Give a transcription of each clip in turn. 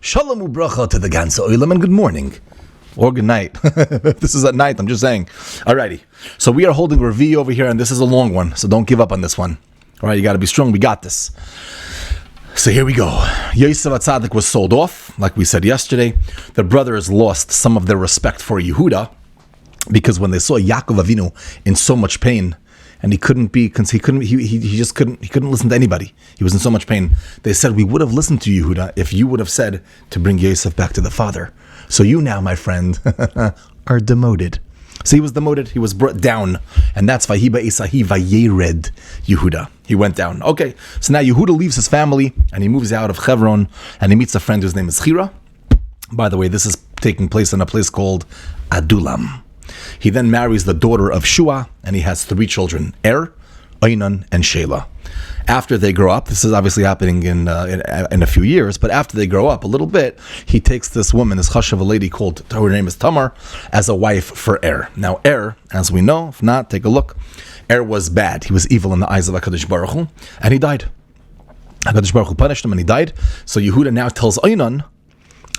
Shalom ubracha to the ganze oilam and good morning. Or good night. This is at night, I'm just saying. Alrighty. So we are holding Rabbi over here, and this is a long one, so don't give up on this one. Alright, you gotta be strong, we got this. So here we go. Yosef HaTzadik was sold off, like we said yesterday. The brothers lost some of their respect for Yehuda, because when they saw Yaakov Avinu in so much pain, and he couldn't listen to anybody. He was in so much pain. They said, we would have listened to Yehuda if you would have said to bring Yosef back to the father. So you now, my friend, are demoted. So he was demoted, he was brought down. And that's Vayeishev Yehuda. He went down. Okay, so now Yehuda leaves his family and he moves out of Hebron and he meets a friend whose name is Chira. By the way, this is taking place in a place called Adulam. He then marries the daughter of Shua, and he has 3 children, Er, Oinan, and Shelah. After they grow up, this is obviously happening in a few years, but after they grow up a little bit, he takes this woman, this chashav, a lady called, her name is Tamar, as a wife for Er. Now Er, as we know, if not, take a look, Er was bad. He was evil in the eyes of HaKadosh Baruch Hu, and he died. HaKadosh Baruch Hu punished him, and he died. So Yehuda now tells Oinan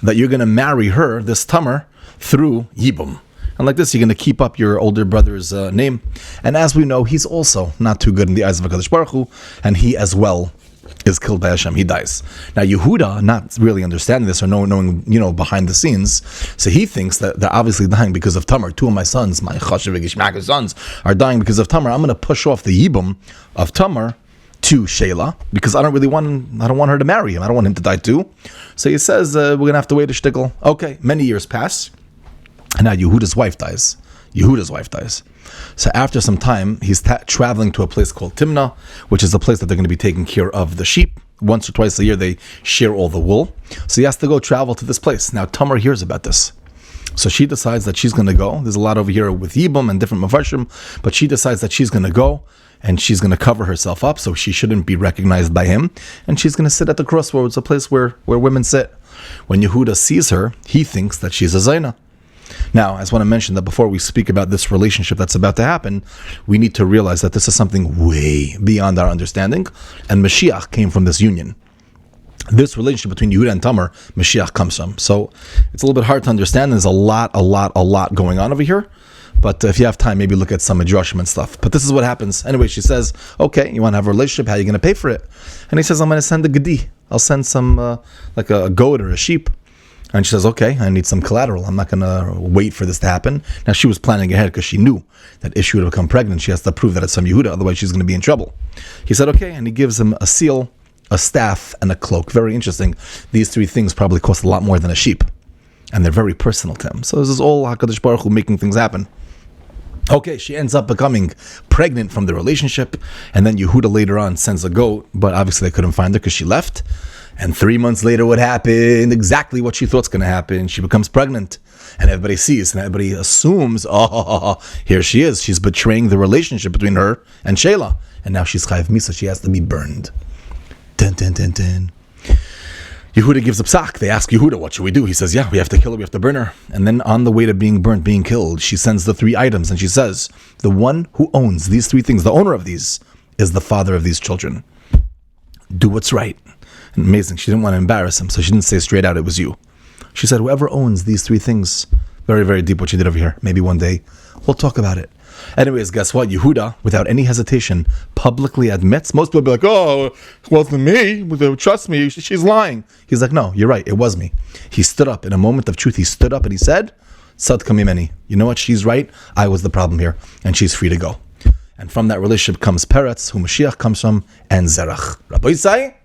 that you're going to marry her, this Tamar, through Yibum. And like this, you're going to keep up your older brother's name. And as we know, he's also not too good in the eyes of HaKadosh Baruch Hu, and he as well is killed by Hashem. He dies. Now, Yehuda, not really understanding this or knowing, behind the scenes, so he thinks that they're obviously dying because of Tamar. 2 of my sons, my Chashav Gishmak sons, are dying because of Tamar. I'm going to push off the Yibum of Tamar to Shelah, because I don't want her to marry him. I don't want him to die too. So he says, we're going to have to wait a shtickle. Okay, many years pass. And now Yehuda's wife dies. So after some time, he's traveling to a place called Timnah, which is a place that they're going to be taking care of the sheep. Once or twice a year, they share all the wool. So he has to go travel to this place. Now Tamar hears about this. So she decides that she's going to go. There's a lot over here with Yibum and different Mafarshim, but she decides that she's going to go and she's going to cover herself up so she shouldn't be recognized by him. And she's going to sit at the crossroads, a place where women sit. When Yehuda sees her, he thinks that she's a Zaina. Now, I just want to mention that before we speak about this relationship that's about to happen, we need to realize that this is something way beyond our understanding, and Mashiach came from this union. This relationship between Yehuda and Tamar, Mashiach comes from. So it's a little bit hard to understand. There's a lot going on over here. But if you have time, maybe look at some Midrashim and stuff. But this is what happens. Anyway, she says, okay, you want to have a relationship, how are you going to pay for it? And he says, I'm going to send a gedi. I'll send some, like a goat or a sheep. And she says, okay, I need some collateral. I'm not going to wait for this to happen. Now, she was planning ahead because she knew that if she would become pregnant, she has to prove that it's from Yehuda, otherwise she's going to be in trouble. He said, okay, and he gives him a seal, a staff, and a cloak. Very interesting. These 3 things probably cost a lot more than a sheep. And they're very personal to him. So this is all HaKadosh Baruch Hu making things happen. Okay, she ends up becoming pregnant from the relationship, and then Yehuda later on sends a goat, but obviously they couldn't find her because she left. And 3 months later, what happened? Exactly what she thought's going to happen. She becomes pregnant. And everybody sees, and everybody assumes, here she is. She's betraying the relationship between her and Shelah. And now she's Chayav Misa. She has to be burned. Dun, dun, dun, dun. Yehuda gives a psak. They ask Yehuda, what should we do? He says, yeah, we have to kill her. We have to burn her. And then on the way to being burnt, being killed, she sends the 3 items. And she says, the one who owns these 3 things, the owner of these, is the father of these children. Do what's right. And amazing, she didn't want to embarrass him, so she didn't say straight out it was you. She said, whoever owns these 3 things, very, very deep what she did over here. Maybe one day we'll talk about it. Anyways, guess what? Yehuda, without any hesitation, publicly admits. Most people will be like, oh, it wasn't me. Trust me, she's lying. He's like, no, you're right, it was me. He stood up. In a moment of truth, he stood up and he said, Sad kamimeni. You know what? She's right. I was the problem here. And she's free to go. And from that relationship comes Peretz, who Mashiach comes from, and Zerach. Rabbi say,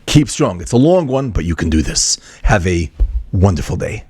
keep strong. It's a long one, but you can do this. Have a wonderful day.